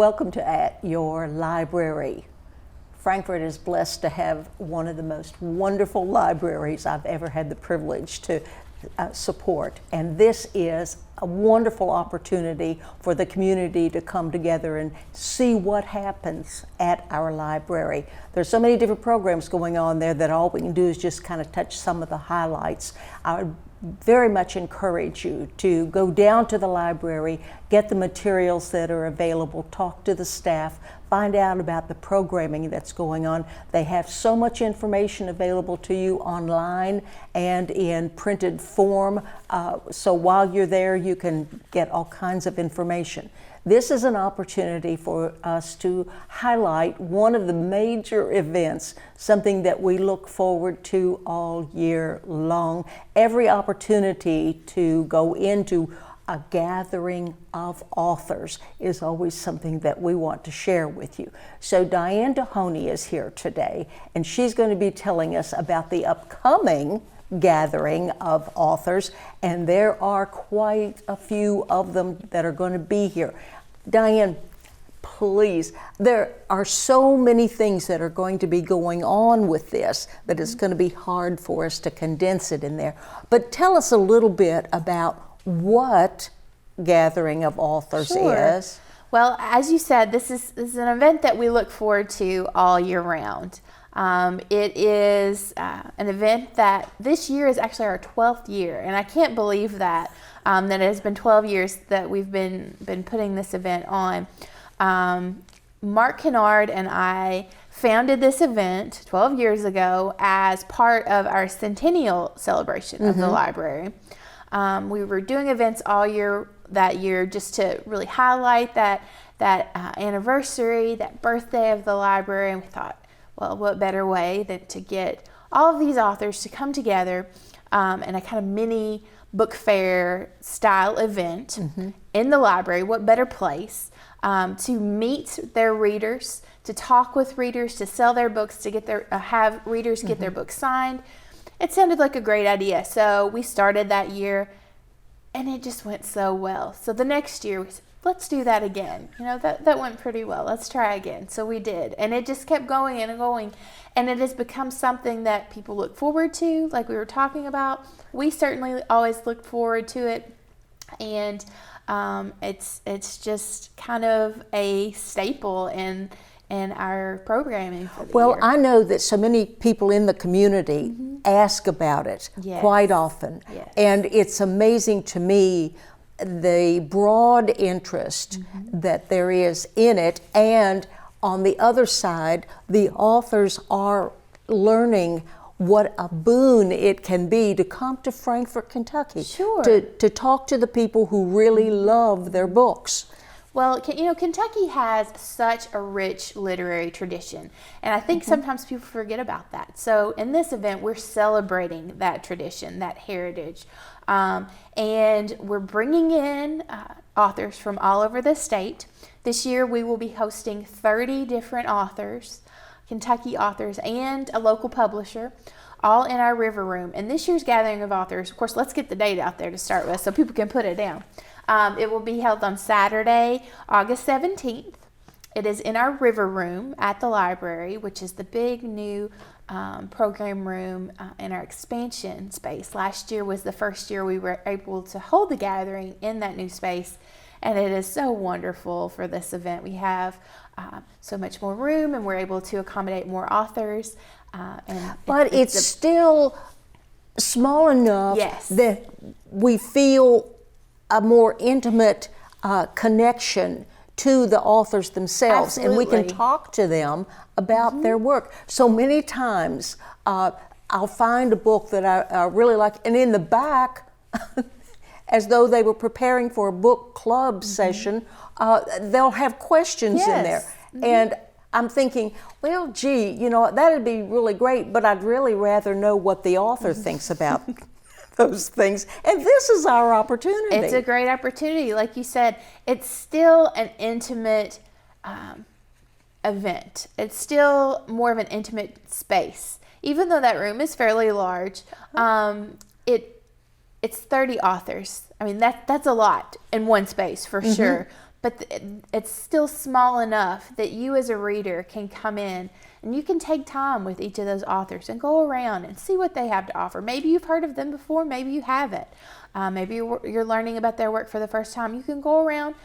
welcome to At Your Library. Frankfort is blessed to have one of the most wonderful libraries I've ever had the privilege to support. And this is a wonderful opportunity for the community to come together and see what happens at our library. There's so many different programs going on there that all we can do is just kind of touch some of the highlights. I would very much encourage you to go down to the library, get the materials that are available, talk to the staff, find out about the programming that's going on. They have so much information available to you online and in printed form, so while you're there you can get all kinds of information. This is an opportunity for us to highlight one of the major events, something that we look forward to all year long. Every opportunity to go into a gathering of authors is always something that we want to share with you. So Diane Dohoney is here today, and she's going to be telling us about the upcoming gathering of authors, and there are quite a few of them that are going to be here. Diane, please, there are so many things that are going to be going on with this that it's going to be hard for us to condense it in there. But tell us a little bit about what Gathering of Authors is. Well, as you said, this is an event that we look forward to all year round. It is an event that this year is actually our 12th year, and I can't believe that it has been 12 years that we've been putting this event on. Mark Kennard and I founded this event 12 years ago as part of our centennial celebration of the library. We were doing events all year that year just to really highlight that anniversary, that birthday of the library, and we thought, well, what better way than to get all of these authors to come together in a kind of mini book fair style event in the library. What better place to meet their readers, to talk with readers, to sell their books, to get their have readers get their books signed. It sounded like a great idea, so we started that year, and it just went so well. So the next year we said, let's do that again. You know, that went pretty well. Let's try again. So we did. And it just kept going and going. And it has become something that people look forward to, like we were talking about. We certainly always look forward to it. And it's just kind of a staple in our programming for the year. I know that so many people in the community ask about it quite often. Yes. And it's amazing to me the broad interest that there is in it, and on the other side, the authors are learning what a boon it can be to come to Frankfort, Kentucky, to talk to the people who really love their books. Well, you know, Kentucky has such a rich literary tradition, and I think sometimes people forget about that. So in this event, we're celebrating that tradition, that heritage, and we're bringing in authors from all over the state. This year, we will be hosting 30 different authors, Kentucky authors, and a local publisher, all in our River Room. And this year's Gathering of Authors, of course, let's get the date out there to start with so people can put it down. It will be held on Saturday, August 17th. It is in our River Room at the library, which is the big new program room in our expansion space. Last year was the first year we were able to hold the gathering in that new space, and it is so wonderful for this event. We have so much more room, and we're able to accommodate more authors. But it's still small enough that we feel a more intimate connection to the authors themselves. Absolutely. And we can talk to them about their work. So many times I'll find a book that I really like, and in the back, as though they were preparing for a book club session, they'll have questions in there. And I'm thinking, well, gee, you know, that'd be really great, but I'd really rather know what the author thinks about those things. And this is our opportunity. It's a great opportunity. Like you said, it's still an intimate event. It's still more of an intimate space. Even though that room is fairly large, it's 30 authors. I mean, that's a lot in one space for sure. but it's still small enough that you as a reader can come in and you can take time with each of those authors and go around and see what they have to offer. Maybe you've heard of them before, maybe you haven't. Maybe you're learning about their work for the first time. You can go around,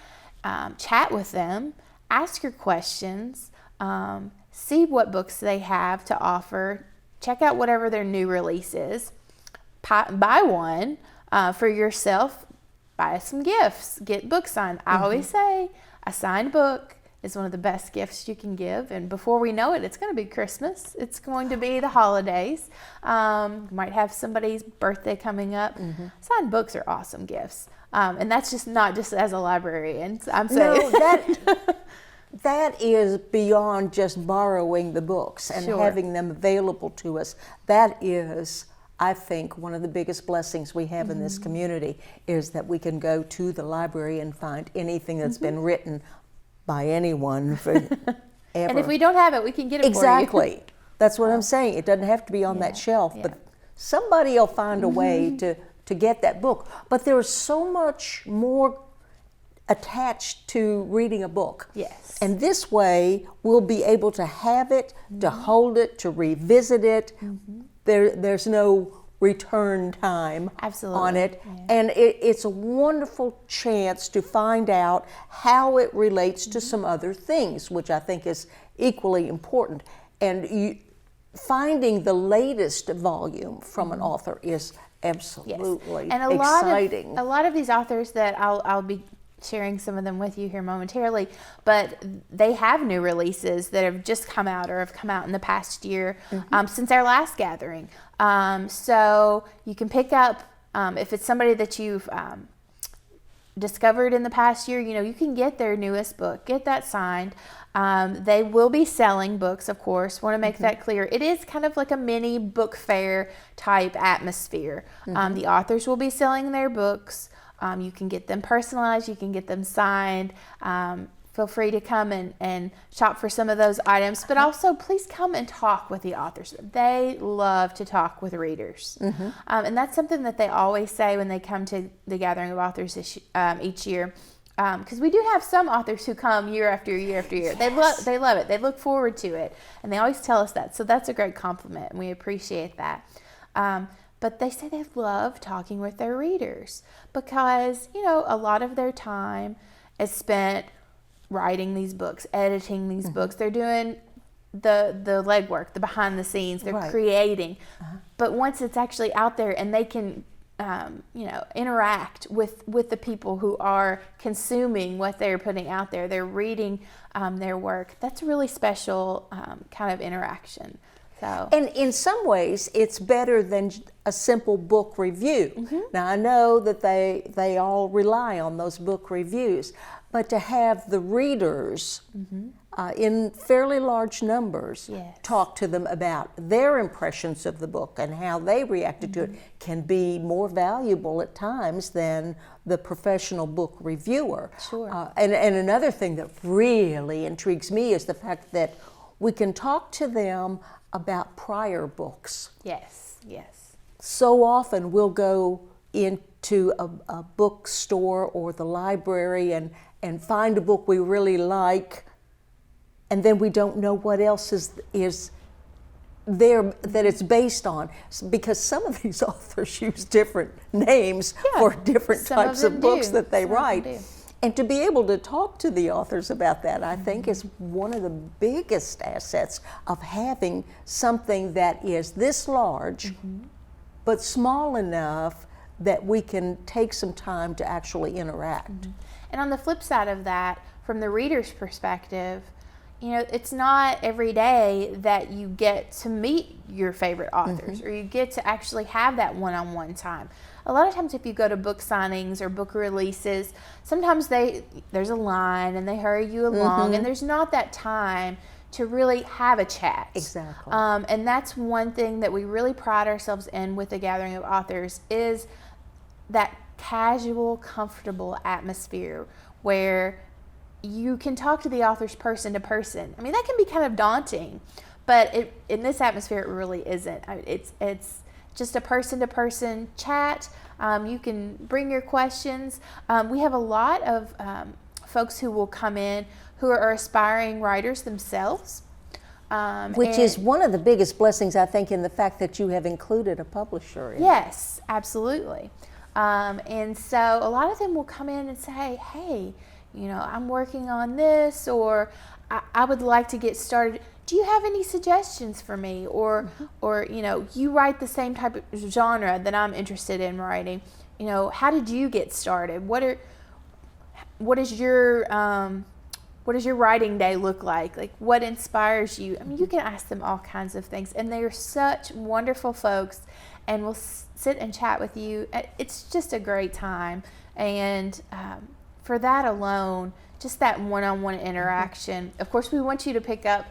chat with them, ask your questions, see what books they have to offer, check out whatever their new release is, buy one for yourself, buy some gifts, get books signed. I always say a signed book is one of the best gifts you can give, and before we know it, it's going to be Christmas. It's going to be the holidays. Might have somebody's birthday coming up. Signed books are awesome gifts, and that's just not just as a librarian. I'm saying that is beyond just borrowing the books and Sure. having them available to us. That is, I think, one of the biggest blessings we have in this community is that we can go to the library and find anything that's been written by anyone forever. And if we don't have it, we can get it Exactly. That's what I'm saying. It doesn't have to be on that shelf, yeah. but somebody will find a way to get that book. But there's so much more attached to reading a book. Yes. And this way, we'll be able to have it, to hold it, to revisit it. There's no return time Absolutely. on it. Yeah. And it's a wonderful chance to find out how it relates to some other things, which I think is equally important. And finding the latest volume from an author is absolutely and exciting. A lot of these authors that I'll be sharing some of them with you here momentarily, but they have new releases that have just come out or have come out in the past year since our last gathering. So you can pick up, if it's somebody that you've discovered in the past year, you can get their newest book, get that signed. They will be selling books, of course. Want to make that clear. It is kind of like a mini book fair type atmosphere. The authors will be selling their books. You can get them personalized, you can get them signed. Feel free to come and shop for some of those items, but also please come and talk with the authors. They love to talk with readers. And that's something that they always say when they come to the Gathering of Authors each year. Because we do have some authors who come year after year after year. Yes. They love it. They look forward to it. And they always tell us that. So that's a great compliment, and we appreciate that. But they say they love talking with their readers because, a lot of their time is spent writing these books, editing these books. They're doing the legwork, the behind the scenes. They're Right. creating. But once it's actually out there and they can, interact with the people who are consuming what they're putting out there, they're reading their work, that's a really special kind of interaction. So. And in some ways, it's better than a simple book review. Now, I know that they all rely on those book reviews, but to have the readers in fairly large numbers Yes. talk to them about their impressions of the book and how they reacted to it can be more valuable at times than the professional book reviewer. Sure. And another thing that really intrigues me is the fact that we can talk to them about prior books. Yes. So often we'll go into a bookstore or the library and find a book we really like, and then we don't know what else is there that it's based on, because some of these authors use different names for different Some of types them of books do. that they Some of them write. do. And to be able to talk to the authors about that, I think, is one of the biggest assets of having something that is this large, but small enough that we can take some time to actually interact. And on the flip side of that, from the reader's perspective, it's not every day that you get to meet your favorite authors or you get to actually have that one-on-one time. A lot of times if you go to book signings or book releases, sometimes there's a line and they hurry you along and there's not that time to really have a chat. Exactly. And that's one thing that we really pride ourselves in with the Gathering of Authors is that casual, comfortable atmosphere where you can talk to the authors person to person. I mean, that can be kind of daunting, but in this atmosphere, it really isn't. It's just a person-to-person chat. You can bring your questions. We have a lot of folks who will come in who are aspiring writers themselves. Which is one of the biggest blessings, I think, in the fact that you have included a publisher in. Yes, absolutely. And so a lot of them will come in and say, hey, I'm working on this, or I would like to get started. Do you have any suggestions for me? Or you write the same type of genre that I'm interested in writing. How did you get started? What does your writing day look like? Like, what inspires you? I mean, you can ask them all kinds of things, and they are such wonderful folks, and will sit and chat with you. It's just a great time, and for that alone, just that one-on-one interaction. Of course, we want you to pick up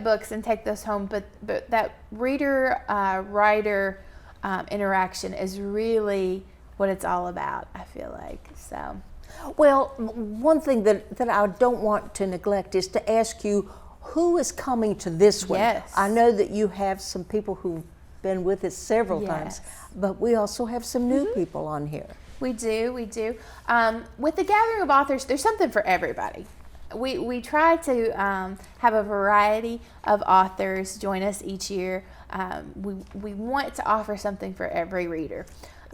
books and take those home, but that reader-writer interaction is really what it's all about, I feel like. So. Well, one thing that I don't want to neglect is to ask you, who is coming to this one? Yes. I know that you have some people who've been with us several Yes. times, but we also have some new people on here. We do. With the Gathering of Authors, there's something for everybody. We try to have a variety of authors join us each year. We want to offer something for every reader.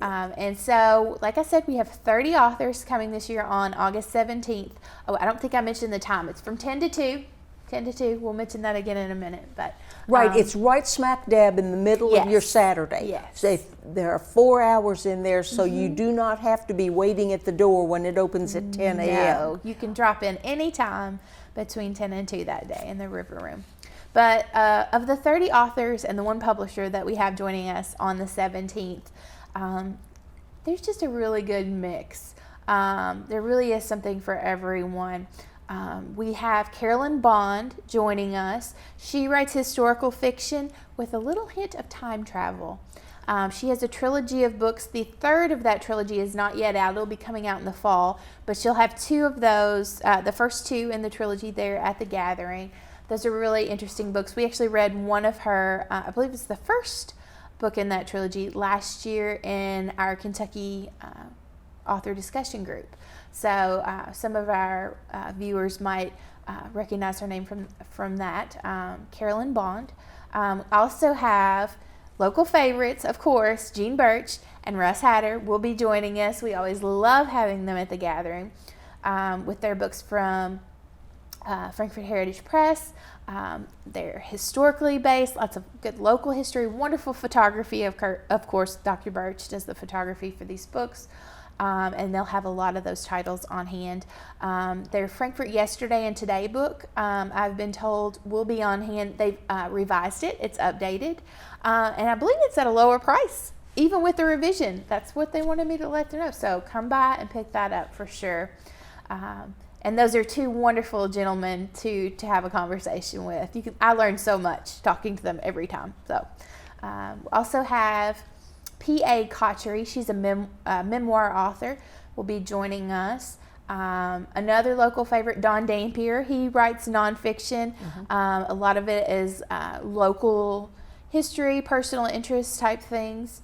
And so, like I said, we have 30 authors coming this year on August 17th. Oh, I don't think I mentioned the time. It's from 10 to 2. 10 to 2. We'll mention that again in a minute. But Right, it's right smack dab in the middle of your Yes. Saturday. Yes. There are 4 hours in there, so you do not have to be waiting at the door when it opens at 10 a.m. No, you can drop in any time between 10 and 2 that day in the River Room. But of the 30 authors and the one publisher that we have joining us on the 17th, there's just a really good mix. There really is something for everyone. We have Carolyn Bond joining us. She writes historical fiction with a little hint of time travel. She has a trilogy of books. The third of that trilogy is not yet out. It'll be coming out in the fall, but she'll have 2 of those, the first 2 in the trilogy there at the Gathering. Those are really interesting books. We actually read one of her, I believe it's the first book in that trilogy, last year in our Kentucky author discussion group. So some of our viewers might recognize her name from that, Carolyn Bond. Also have local favorites, of course, Jean Birch and Russ Hatter will be joining us. We always love having them at the Gathering with their books from Frankfort Heritage Press. They're historically based, lots of good local history, wonderful photography. Of course, Dr. Birch does the photography for these books. And they'll have a lot of those titles on hand. Their Frankfort Yesterday and Today book, I've been told, will be on hand. They've revised it. It's updated. And I believe it's at a lower price, even with the revision. That's what they wanted me to let them know. So come by and pick that up for sure. And those are 2 wonderful gentlemen to have a conversation with. I learn so much talking to them every time. So also have P.A. Cotchery. She's a memoir author, will be joining us. Another local favorite, Don Dampier. He writes nonfiction. A lot of it is local history, personal interest type things.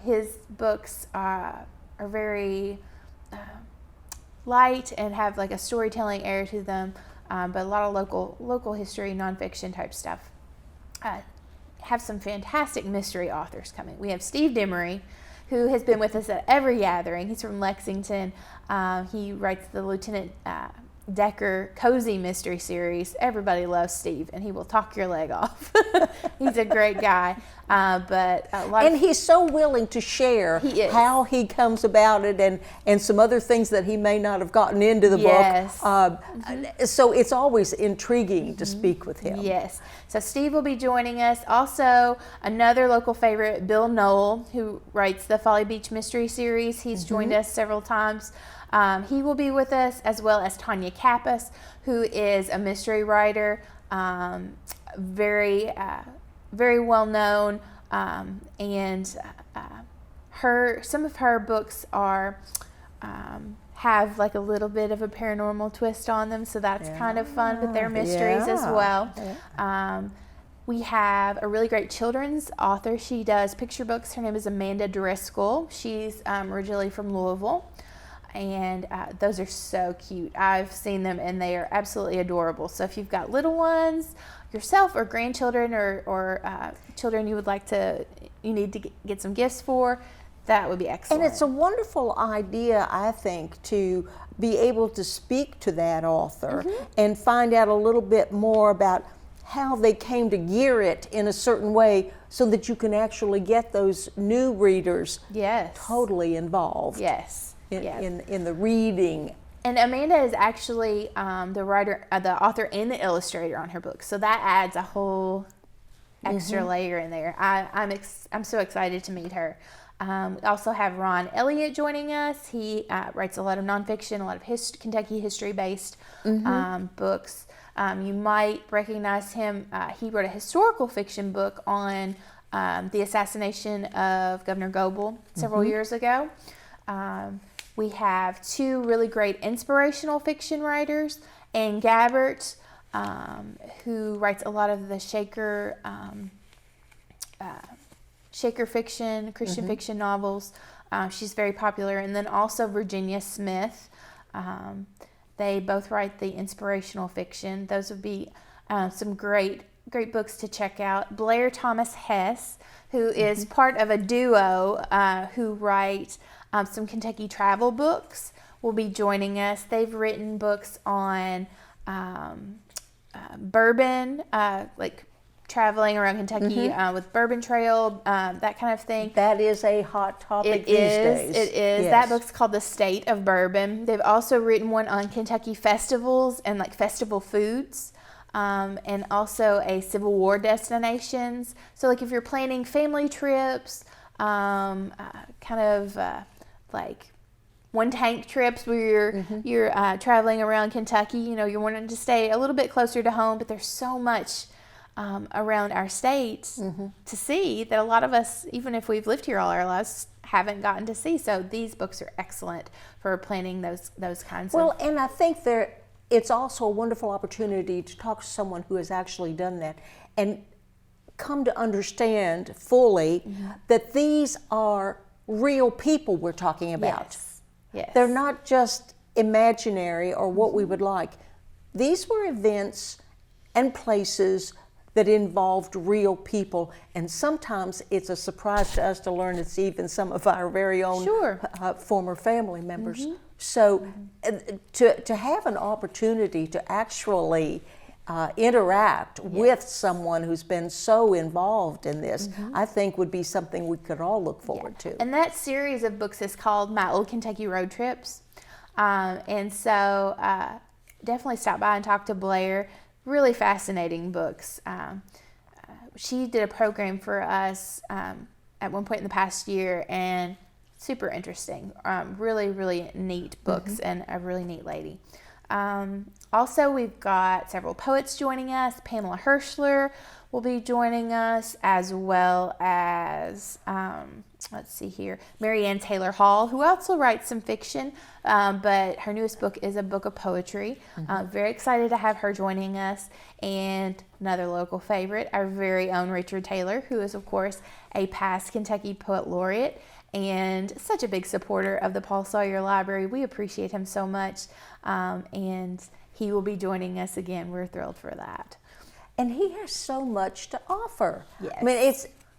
His books are very light and have like a storytelling air to them, but a lot of local history, nonfiction type stuff. Have some fantastic mystery authors coming. We have Steve Demery, who has been with us at every gathering. He's from Lexington. He writes the Lieutenant Decker Cozy Mystery Series. Everybody loves Steve, and he will talk your leg off. He's a great guy. But a lot and he's so willing to share how he comes about it and some other things that he may not have gotten into the book. So it's always intriguing to speak with him. Yes. So Steve will be joining us. Also, another local favorite, Bill Knoll, who writes the Folly Beach Mystery Series. He's joined us several times. He will be with us, as well as Tanya Kappas, who is a mystery writer, very well known, and some of her books are have like a little bit of a paranormal twist on them, so that's kind of fun. But they're mysteries as well. We have a really great children's author. She does picture books. Her name is Amanda Driscoll. She's originally from Louisville. and those are so cute. I've seen them and they are absolutely adorable. So if you've got little ones yourself, or grandchildren, or children you need to get some gifts for, that would be excellent. And it's a wonderful idea, I think, to be able to speak to that author and find out a little bit more about how they came to gear it in a certain way so that you can actually get those new readers totally involved in the reading. And Amanda is actually the author and the illustrator on her book, so that adds a whole extra layer in there. I'm so excited to meet her. We also have Ron Elliott joining us. He writes a lot of nonfiction, a lot of Kentucky history-based books. You might recognize him. He wrote a historical fiction book on the assassination of Governor Goebel several years ago. We have two really great inspirational fiction writers, Anne Gabbert, who writes a lot of the Shaker fiction, Christian fiction novels. She's very popular. And then also Virginia Smith. They both write the inspirational fiction. Those would be some great books to check out. Blair Thomas Hess, who is part of a duo who write some Kentucky travel books, will be joining us. They've written books on bourbon, like traveling around Kentucky with Bourbon Trail, that kind of thing. That is a hot topic these days. It is. Yes. That book's called The State of Bourbon. They've also written one on Kentucky festivals and like festival foods, and also a Civil War destinations. So like if you're planning family trips, like one tank trips where you're traveling around Kentucky, you're wanting to stay a little bit closer to home, but there's so much around our state to see that a lot of us, even if we've lived here all our lives, haven't gotten to see. So these books are excellent for planning those kinds of. Well, and I think it's also a wonderful opportunity to talk to someone who has actually done that and come to understand fully that these are real people we're talking about. Yes. They're not just imaginary or what we would like. These were events and places that involved real people, and sometimes it's a surprise to us to learn it's even some of our very own former family members. So to have an opportunity to actually interact with someone who's been so involved in this, I think would be something we could all look forward to. And that series of books is called My Old Kentucky Road Trips. And so definitely stop by and talk to Blair. Really fascinating books. She did a program for us at one point in the past year, and super interesting. Really, really neat books, and a really neat lady. Also, we've got several poets joining us. Pamela Hirschler will be joining us, as well as, let's see here, Marianne Taylor Hall, who also writes some fiction, but her newest book is a book of poetry. Very excited to have her joining us. And another local favorite, our very own Richard Taylor, who is, of course, a past Kentucky Poet Laureate and such a big supporter of the Paul Sawyer Library. We appreciate him so much, and he will be joining us again. We're thrilled for that. And he has so much to offer. Yes. I mean,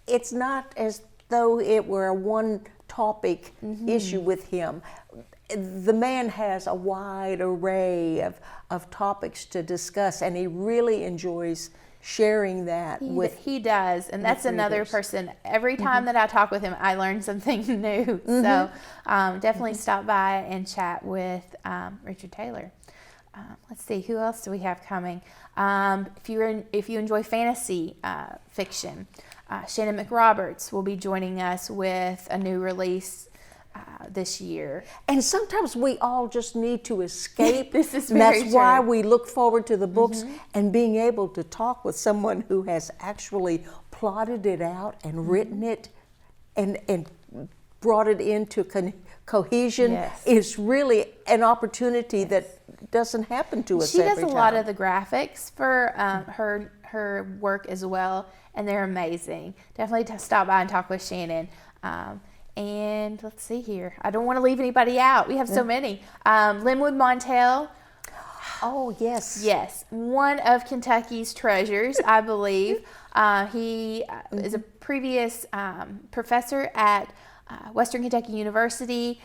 it's not as though it were a one-topic issue with him. The man has a wide array of topics to discuss, and he really enjoys sharing that with. He does, and that's another person. Every time that I talk with him, I learn something new. So definitely stop by and chat with Richard Taylor. Let's see, who else do we have coming? If you enjoy fantasy fiction, Shannon McRoberts will be joining us with a new release this year. And sometimes we all just need to escape. This is and very that's why true. we look forward to the books and being able to talk with someone who has actually plotted it out and written it and brought it into cohesion is really an opportunity that doesn't happen to us She every does a time. lot of the graphics for her work as well, and they're amazing. Definitely stop by and talk with Shannon. And let's see here. I don't want to leave anybody out. We have so many. Linwood Montel. Oh, yes. Yes, one of Kentucky's treasures, I believe. He is a previous professor at Western Kentucky University.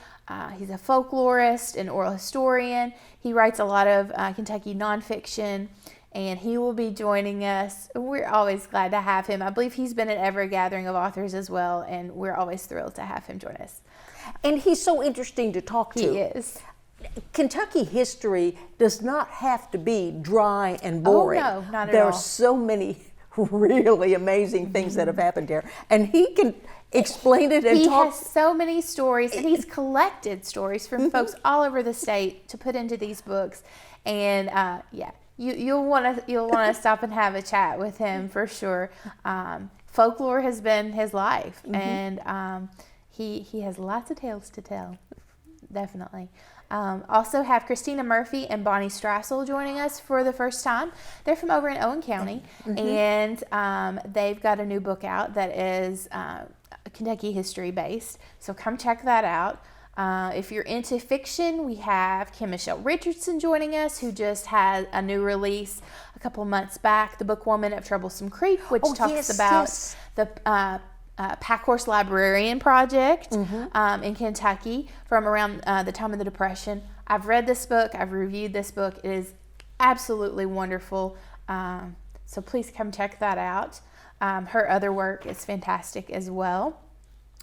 He's a folklorist and oral historian. He writes a lot of Kentucky nonfiction, and he will be joining us. We're always glad to have him. I believe he's been at every gathering of authors as well, and we're always thrilled to have him join us. And he's so interesting to talk to. He is. Kentucky history does not have to be dry and boring. Oh, no, not at there all. are so many really amazing things that have happened here, and he can explain it and He talk. has so many stories, and he's collected stories from folks all over the state to put into these books. And you'll want to stop and have a chat with him for sure. Folklore has been his life, and he has lots of tales to tell. Definitely. Also have Christina Murphy and Bonnie Strassel joining us for the first time. They're from over in Owen County, and they've got a new book out that is Kentucky history based. So come check that out. If you're into fiction, we have Kim Michelle Richardson joining us, who just had a new release a couple months back, The Bookwoman of Troublesome Creek, which talks about the Packhorse Librarian Project in Kentucky from around the time of the Depression. I've read this book. I've reviewed this book. It is absolutely wonderful. So please come check that out. Her other work is fantastic as well.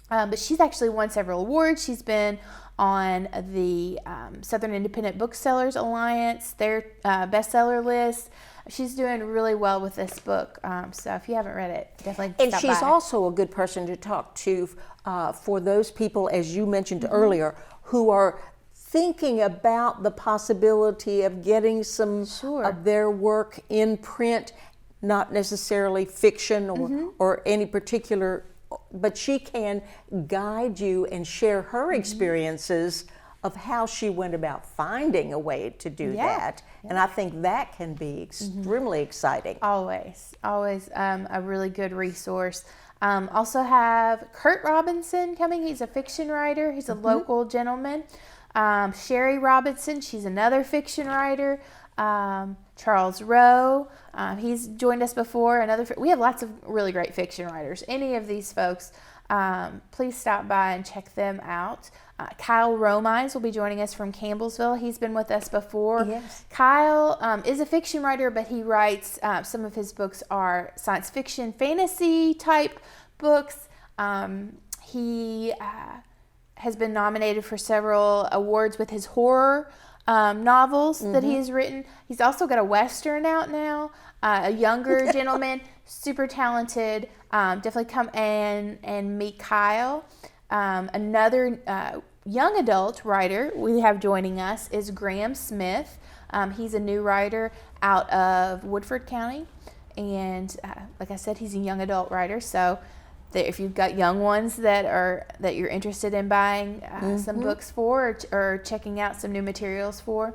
But she's actually won several awards. She's been on the Southern Independent Booksellers Alliance, their bestseller list. She's doing really well with this book. So if you haven't read it, definitely And stop she's by. also a good person to talk to for those people, as you mentioned earlier, who are thinking about the possibility of getting some of their work in print, not necessarily fiction or any particular, but she can guide you and share her experiences of how she went about finding a way to do that. And I think that can be extremely exciting. Always a really good resource. Also have Kurt Robinson coming. He's a fiction writer. He's a local gentleman. Sherry Robinson, she's another fiction writer. Charles Rowe, he's joined us before. We have lots of really great fiction writers. Any of these folks, please stop by and check them out. Kyle Romize will be joining us from Campbellsville. He's been with us before. Yes. Kyle is a fiction writer, but he writes, some of his books are science fiction, fantasy type books. He has been nominated for several awards with his horror novels that he has written. He's also got a Western out now, a younger gentleman, super talented. Definitely come and meet Kyle. Another young adult writer we have joining us is Graham Smith. He's a new writer out of Woodford County. And like I said, he's a young adult writer. So if you've got young ones that you're interested in buying some books for or checking out some new materials for,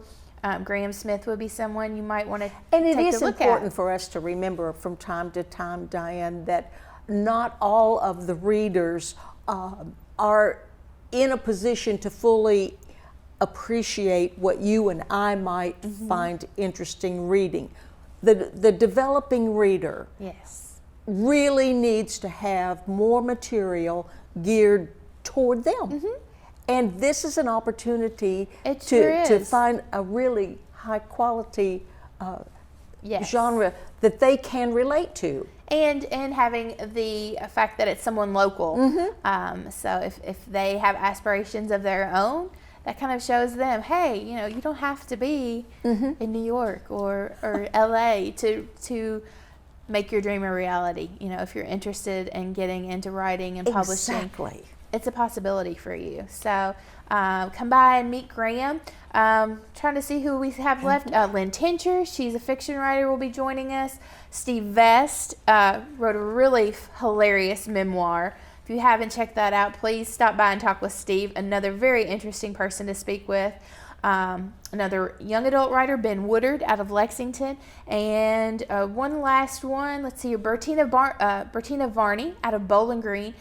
Graham Smith would be someone you might want to And it take is a look important at. for us to remember from time to time, Diane, that not all of the readers are in a position to fully appreciate what you and I might find interesting reading. The developing reader Yes. really needs to have more material geared toward them. And this is an opportunity It sure to is. find a really high quality Yes. genre that they can relate to. And having the fact that it's someone local. So if they have aspirations of their own, that kind of shows them, hey, you don't have to be in New York or LA to make your dream a reality. If you're interested in getting into writing and publishing, Exactly. it's a possibility for you. So come by and meet Graham. Trying to see who we have left. Lynn Tincher, she's a fiction writer, will be joining us. Steve Vest wrote a really hilarious memoir. If you haven't checked that out, please stop by and talk with Steve, another very interesting person to speak with. another young adult writer, Ben Woodard, out of Lexington, and one last one. Let's see here, Bertina Varney, out of Bowling Green.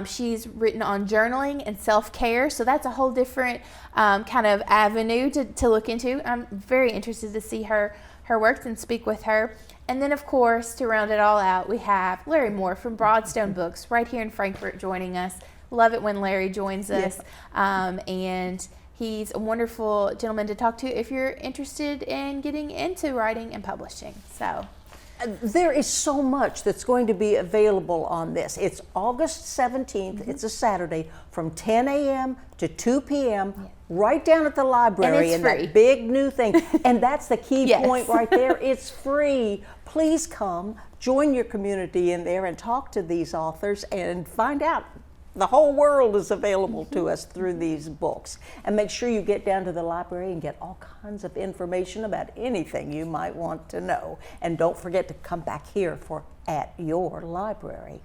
She's written on journaling and self-care, so that's a whole different kind of avenue to look into. I'm very interested to see her works and speak with her. And then, of course, to round it all out, we have Larry Moore from Broadstone Books right here in Frankfort joining us. Love it when Larry joins us. And he's a wonderful gentleman to talk to if you're interested in getting into writing and publishing. So there is so much that's going to be available on this. It's August 17th. It's a Saturday from 10 a.m. to 2 p.m. right down at the library. And it's free. That big new thing. And that's the key Yes. point right there. It's free. Please come, join your community in there and talk to these authors and find out. The whole world is available to us through these books. And make sure you get down to the library and get all kinds of information about anything you might want to know. And don't forget to come back here for At Your Library.